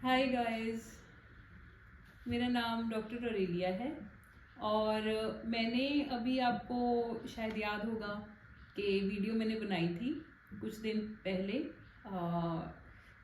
Hi guys, मेरा नाम doctor Aurelia है और मैंने अभी आपको शायद याद होगा कि वीडियो मैंने बनाई थी कुछ दिन पहले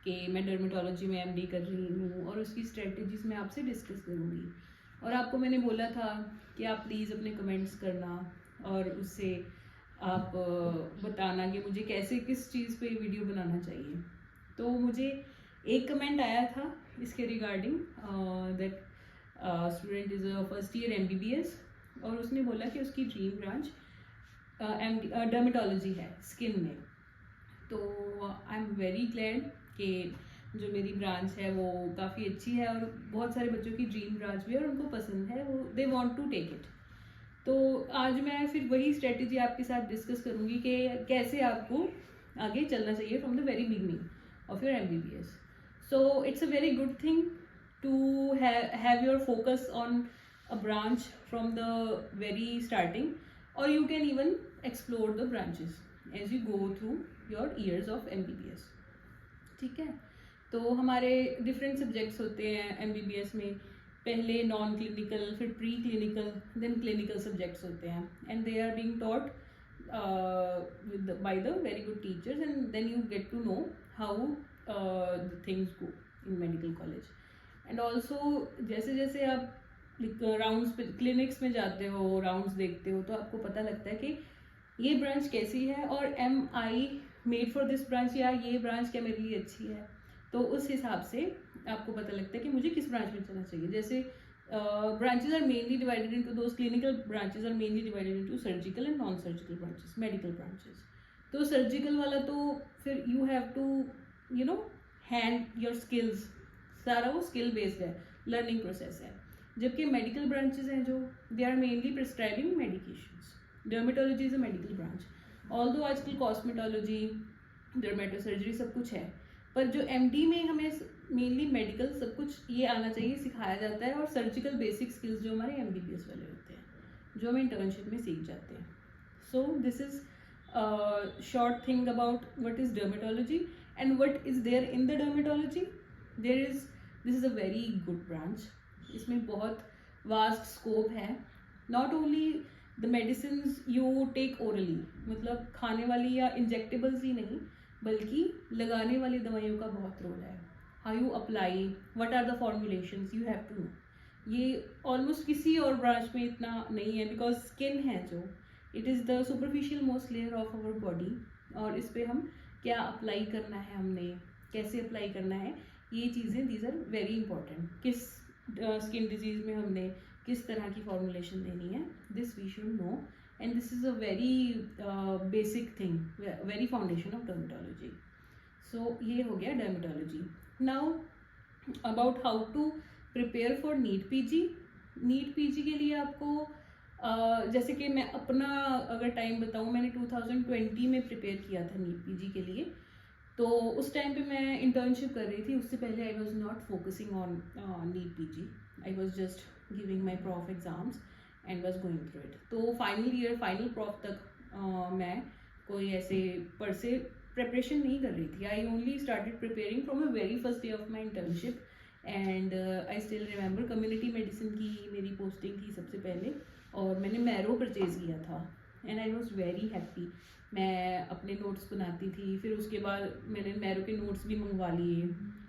कि मैं डर्मेटोलॉजी में एमडी कर रही हूँ और उसकी स्ट्रेटजीज मैं आपसे डिस्कस करूँगी। और आपको मैंने बोला था कि आप प्लीज़ अपने कमेंट्स करना और उससे आप बताना कि मुझे कैसे किस चीज़ पे वीडियो बनाना चाहिए। तो मुझे एक कमेंट आया था इसके regarding that student is first year MBBS और उसने बोला कि उसकी ड्रीम ब्रांच डर्मेटोलॉजी है स्किन में। तो आई एम वेरी ग्लैड कि जो मेरी ब्रांच है वो काफ़ी अच्छी है और बहुत सारे बच्चों की ड्रीम ब्रांच भी है और उनको पसंद है, वो they want to take it. तो आज मैं फिर वही स्ट्रेटजी आपके साथ डिस्कस करूँगी कि कैसे आपको आगे चलना चाहिए from the very beginning of your MBBS. So it's a very good thing to have your focus on a branch from the very starting, or you can even explore the branches as you go through your years of MBBS. ठीक है, तो हमारे different subjects होते हैं MBBS में। पहले non clinical, फिर pre clinical, then clinical subjects होते हैं and they are being taught by the very good teachers, and then you get to know how the things go in medical college. And also जैसे जैसे आप rounds पे clinics में जाते हो, rounds देखते हो, तो आपको पता लगता है कि ये ब्रांच कैसी है और am I made for this branch, या ये ब्रांच क्या मेरे लिए अच्छी है। तो उस हिसाब से आपको पता लगता है कि मुझे किस ब्रांच में चलना चाहिए। जैसे branches are mainly divided into those clinical branches are mainly divided into surgical and non-surgical branches, medical branches. तो सर्जिकल वाला तो फिर you have to you know hand your skills, सारा वो स्किल बेस्ड है, लर्निंग प्रोसेस है। जबकि medical branches हैं जो they are mainly prescribing medications. Dermatology is a medical branch, although आजकल कॉस्मेटोलॉजी, डर्मेटो सर्जरी सब कुछ है, पर जो एमडी में हमें मेनली मेडिकल सब कुछ ये आना चाहिए, सिखाया जाता है। और सर्जिकल बेसिक स्किल्स जो हमारे एमबीबीएस वाले होते हैं, जो हम इंटर्नशिप में सीख जाते हैं। So this is short thing about what is dermatology and what is there in the dermatology. This is a very good branch. इसमें बहुत वास्ट स्कोप है। Not only the medicine you take orally, मतलब खाने वाली या injectables ही नहीं, बल्कि लगाने वाली दवाइयों का बहुत रोल है। How you apply, what are the formulations, you have to know. ये ऑलमोस्ट किसी और ब्रांच में इतना नहीं है, बिकॉज स्किन है जो it is the superficial most layer of our body, और इस पर हम क्या अप्लाई करना है, हमने कैसे अप्लाई करना है, ये चीज़ें दीज आर वेरी इंपॉर्टेंट। किस स्किन डिजीज में हमने किस तरह की फॉर्मुलेशन देनी है, this we should know, and this is a very basic thing, very foundation of dermatology. So ये हो गया dermatology. Now about how to prepare for NEET PG. NEET PG के लिए आपको जैसे कि मैं अपना अगर टाइम बताऊँ, मैंने 2020 में प्रिपेयर किया था NEET PG के लिए। तो उस टाइम पे मैं इंटर्नशिप कर रही थी, उससे पहले I was not focusing on NEET PG, I was just giving my prof exams and was going through it. तो फाइनल ईयर, फाइनल प्रॉफ तक मैं कोई ऐसे पर से प्रिपरेशन नहीं कर रही थी। I only started preparing from a very first day of my internship, and I still remember community medicine की मेरी पोस्टिंग थी सबसे पहले, और मैंने मैरो परचेज किया था and I was very happy. मैं अपने नोट्स बनाती थी, फिर उसके बाद मैंने मैरो के नोट्स भी मंगवा लिए।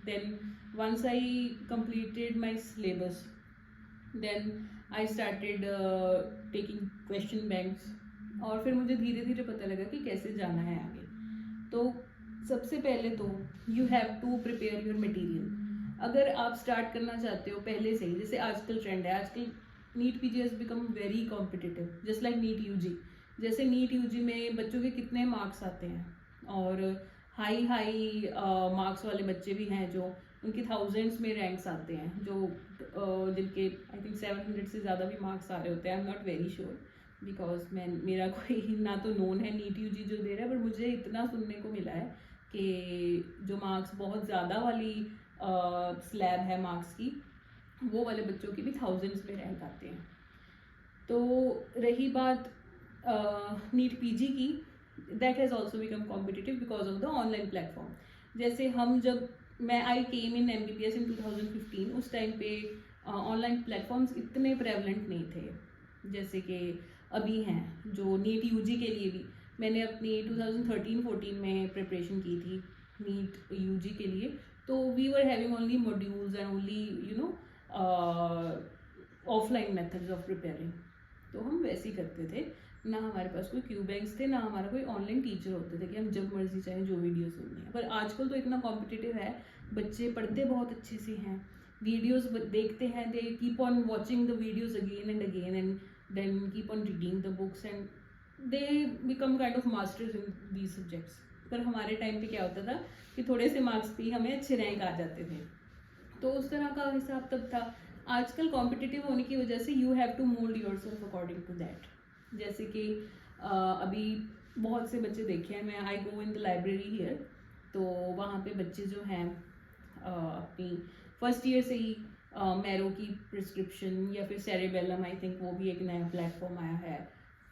Then once I completed my syllabus, then I started taking question banks, और फिर मुझे धीरे धीरे पता लगा कि कैसे जाना है आगे। तो सबसे पहले तो you have to prepare your material. अगर आप स्टार्ट करना चाहते हो पहले से ही, जैसे आजकल ट्रेंड है, आजकल NEET PG has become very competitive, just like NEET UG. जैसे नीट यूजी में बच्चों के कितने मार्क्स आते हैं, और हाई हाई मार्क्स वाले बच्चे भी हैं जो उनके थाउजेंड्स में रैंक्स आते हैं, जो जिनके आई थिंक 700 से ज़्यादा भी मार्क्स आ रहे होते हैं। I am not very sure because मेरा कोई ना तो नोन है नीट यूजी जो दे रहा है, पर मुझे इतना सुनने को मिला है कि जो मार्क्स बहुत ज़्यादा वाली स्लैब है मार्क्स की, वो वाले बच्चों की भी थाउजेंड्स में रैंक आते हैं। तो रही बात नीट पीजी की, that has also become competitive because of the online platform. जैसे हम जब मैं आई केम इन MBBS इन 2015, उस टाइम पे ऑनलाइन प्लेटफॉर्म्स इतने प्रेवलेंट नहीं थे जैसे कि अभी हैं। जो नीट यूजी के लिए भी मैंने अपनी 2013-14 में प्रिपरेशन की थी नीट यूजी के लिए, तो we were having only modules and only offline methods of preparing. तो हम वैसे ही करते थे, ना हमारे पास कोई क्यू बैंक्स थे, ना हमारा कोई ऑनलाइन टीचर होते थे कि हम जब मर्जी चाहें जो वीडियो सुननी है। पर आजकल तो इतना कॉम्पिटिटिव है, बच्चे पढ़ते बहुत अच्छे से हैं, वीडियोस देखते हैं, they keep on watching the videos again and then keep on reading the books and they become kind of masters in these subjects. पर हमारे टाइम पे क्या होता था कि थोड़े से मार्क्स पे हमें अच्छे रैंक आ जाते थे, तो उस तरह का हिसाब तब था। आजकल कॉम्पिटिटिव होने की वजह से you have to mould yourself according to that. जैसे कि अभी बहुत से बच्चे देखे हैं, मैं I go in the library here, तो वहाँ पे बच्चे जो हैं अपनी फर्स्ट ईयर से ही मैरो की प्रिस्क्रिप्शन या फिर सेरेबेलम, आई थिंक वो भी एक नया प्लेटफॉर्म आया है,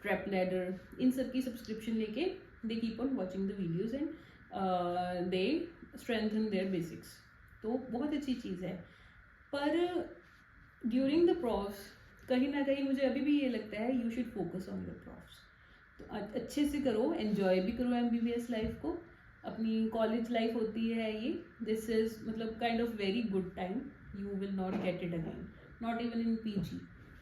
ट्रैप लैडर, इन सब की सब्सक्रिप्शन लेके they keep on watching the videos and they strengthen their basics. तो बहुत अच्छी चीज़ है। पर ड्यूरिंग द प्रॉफ्स कहीं ना कहीं मुझे अभी भी ये लगता है you should focus on your profs. तो अच्छे से करो, एंजॉय भी करो MBBS लाइफ को। अपनी कॉलेज लाइफ होती है ये, दिस इज मतलब kind of very good time, you will not get it again, not even in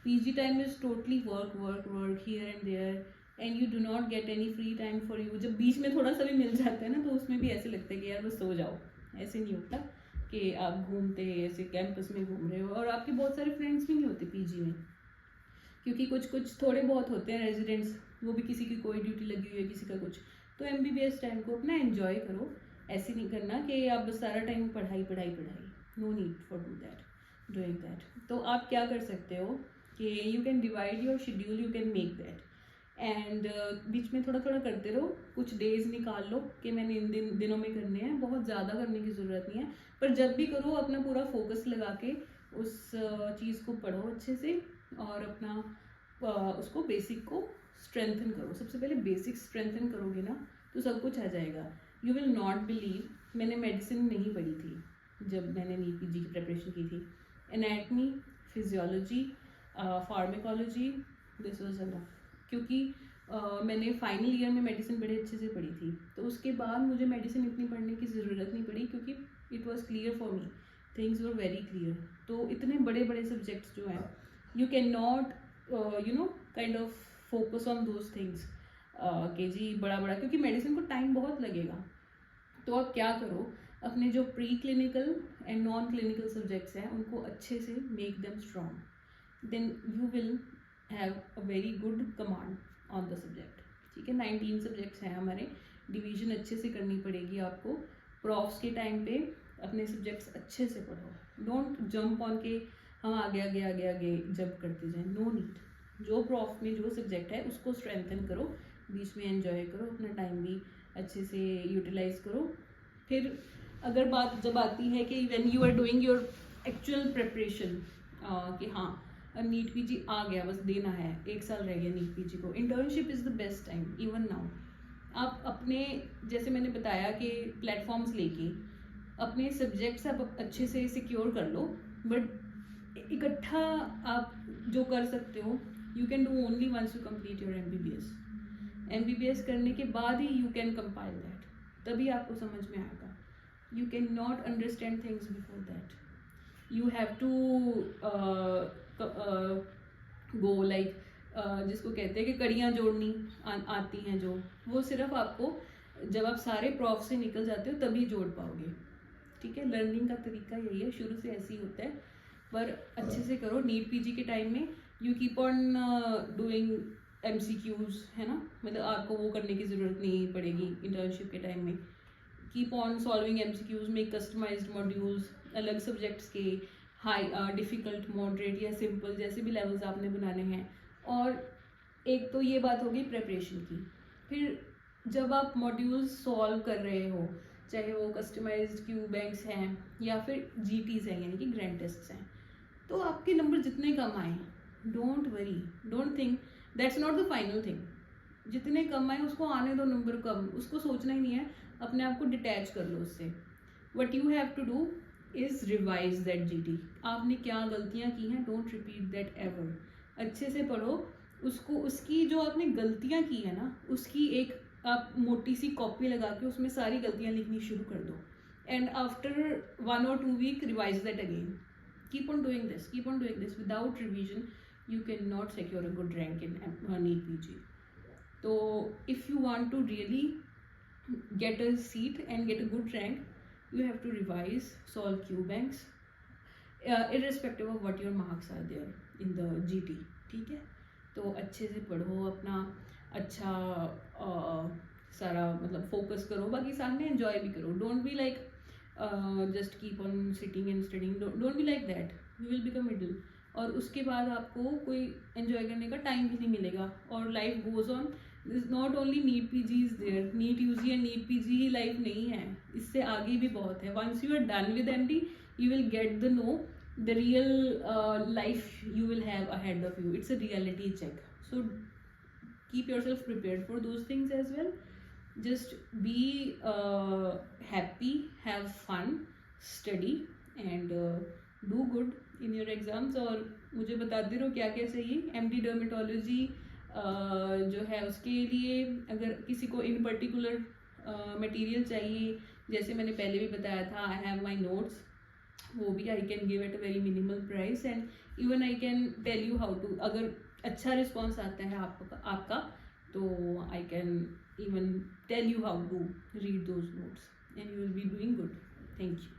PG time is totally work work work here and there and you do not get any free time for you. जब बीच में थोड़ा सा भी मिल जाता है ना, तो उसमें भी ऐसे लगता है कि यार बस सो जाओ। ऐसे नहीं होता कि आप घूमते ऐसे कैंपस में घूम रहे हो, और आपके बहुत सारे फ्रेंड्स भी नहीं होते PG में, क्योंकि कुछ थोड़े बहुत होते हैं रेजिडेंट्स, वो भी किसी की कोई ड्यूटी लगी हुई है, किसी का कुछ। तो MBBS टाइम को अपना एंजॉय करो, ऐसे नहीं करना कि आप बस सारा टाइम पढ़ाई पढ़ाई पढ़ाई, no need for doing that. तो आप क्या कर सकते हो कि you can divide your schedule, you can make that and बीच में थोड़ा थोड़ा करते रहो, कुछ डेज निकाल लो कि मैंने इन दिनों में करने हैं, बहुत ज़्यादा करने की ज़रूरत नहीं है, पर जब भी करो अपना पूरा फोकस लगा के उस चीज़ को पढ़ो अच्छे से और अपना उसको बेसिक को स्ट्रेंथन करो। सबसे पहले बेसिक स्ट्रेंथन करोगे ना तो सब कुछ आ जाएगा। यू विल नॉट बिलीव, मैंने मेडिसिन नहीं पढ़ी थी जब मैंने नीट PG की प्रिपरेशन की थी। Anatomy, physiology, pharmacology, this was enough, क्योंकि मैंने फाइनल ईयर में मेडिसिन बड़े अच्छे से पढ़ी थी, तो उसके बाद मुझे मेडिसिन इतनी पढ़ने की ज़रूरत नहीं पड़ी, क्योंकि it was clear for me, things were very clear. तो इतने बड़े बड़े सब्जेक्ट्स जो हैं, you can not kind of focus on those things कि जी बड़ा बड़ा, क्योंकि मेडिसिन को टाइम बहुत लगेगा। तो आप क्या करो, अपने जो pre clinical and non clinical subjects हैं उनको अच्छे से make them strong, then you will have a very good command on the subject. ठीक है, 19 सब्जेक्ट्स हैं हमारे, डिवीजन अच्छे से करनी पड़ेगी आपको। प्रॉफ्स के टाइम पे अपने सब्जेक्ट्स अच्छे से पढ़ो, डोंट जंप ऑन के हम आगे आगे आगे आगे जंप करते जाएं, नो नीड। जो प्रॉफ में जो सब्जेक्ट है उसको स्ट्रेंथन करो, बीच में एंजॉय करो, अपना टाइम भी अच्छे से यूटिलाइज करो। फिर अगर बात जब आती है कि when you are doing your actual preparation, कि हाँ नीट PG आ गया, बस देना है, 1 साल रह गया नीट PG को, internship is the best time even now. आप अपने, जैसे मैंने बताया कि प्लेटफॉर्म्स लेके अपने सब्जेक्ट्स आप अच्छे से सिक्योर कर लो, बट इकट्ठा आप जो कर सकते हो you can do only once you complete your MBBS करने के बाद ही यू कैन कंपाइल दैट, तभी आपको समझ में आएगा। You can not understand things before that, you have to go like, जिसको कहते हैं कि कड़ियाँ जोड़नी आती हैं जो, वो सिर्फ आपको जब आप सारे प्रॉफ से निकल जाते हो तभी जोड़ पाओगे। ठीक है, लर्निंग का तरीका यही है, शुरू से ऐसे ही होता है, पर अच्छे से करो। नीट PG के टाइम में you keep on doing MCQs, है ना, मतलब आपको वो करने की ज़रूरत नहीं पड़ेगी इंटर्नशिप के टाइम में। Keep on solving MCQs, make customised modules अलग सब्जेक्ट्स के, हाई डिफ़िकल्ट, मॉडरेट या सिंपल, जैसे भी लेवल्स आपने बनाने हैं। और एक तो ये बात होगी प्रिपरेशन की। फिर जब आप मॉड्यूल्स सॉल्व कर रहे हो, चाहे वो कस्टमाइज्ड क्यू बैंक्स हैं या फिर GTs हैं, यानी कि ग्रैंड टेस्ट्स हैं, तो आपके नंबर जितने कम आए, don't worry, don't think, that's not the final thing. जितने कम आए उसको आने दो नंबर कम, उसको सोचना ही नहीं है, अपने आप को डिटैच कर लो उससे। What you have to do is revise that GT. आपने क्या गलतियाँ की हैं, डोंट रिपीट दैट एवर. अच्छे से पढ़ो उसको, उसकी जो आपने गलतियाँ की है ना, उसकी एक आप मोटी सी कॉपी लगा के उसमें सारी गलतियाँ लिखनी शुरू कर दो. And after 1 or 2 week revise that again. keep on doing this. Without revision you cannot secure a good rank in NEET PG. So if you want to really get a seat and get a good rank, you have to revise, solve Q banks, irrespective of what your marks are there in the GT. ठीक है, तो अच्छे से पढ़ो, अपना अच्छा सारा मतलब फोकस करो, बाकी साथ में एंजॉय भी करो. Don't be like just keep on sitting and studying. Don't be like that, you will become middle. और उसके बाद आपको कोई एंजॉय करने का टाइम भी नहीं मिलेगा. और life goes on. This not only NEET PG is there, NEET UG and NEET PG ही लाइफ नहीं है, इससे आगे भी बहुत है. वंस यू आर डन विद MD you will get the know the real life you will have ahead of you. It's a reality check. So keep yourself prepared for those things as well. Just be happy, have fun, study and do good in your exams. और मुझे बताते रहो क्या क्या चाहिए. MD dermatology जो है उसके लिए अगर किसी को इन पर्टिकुलर मटेरियल चाहिए, जैसे मैंने पहले भी बताया था, आई हैव माई नोट्स, वो भी I can give at a very minimal price. And even I can tell you how to, अगर अच्छा रिस्पॉन्स आता है आपका तो I can even tell you how to read those notes and you will be doing good. Thank you.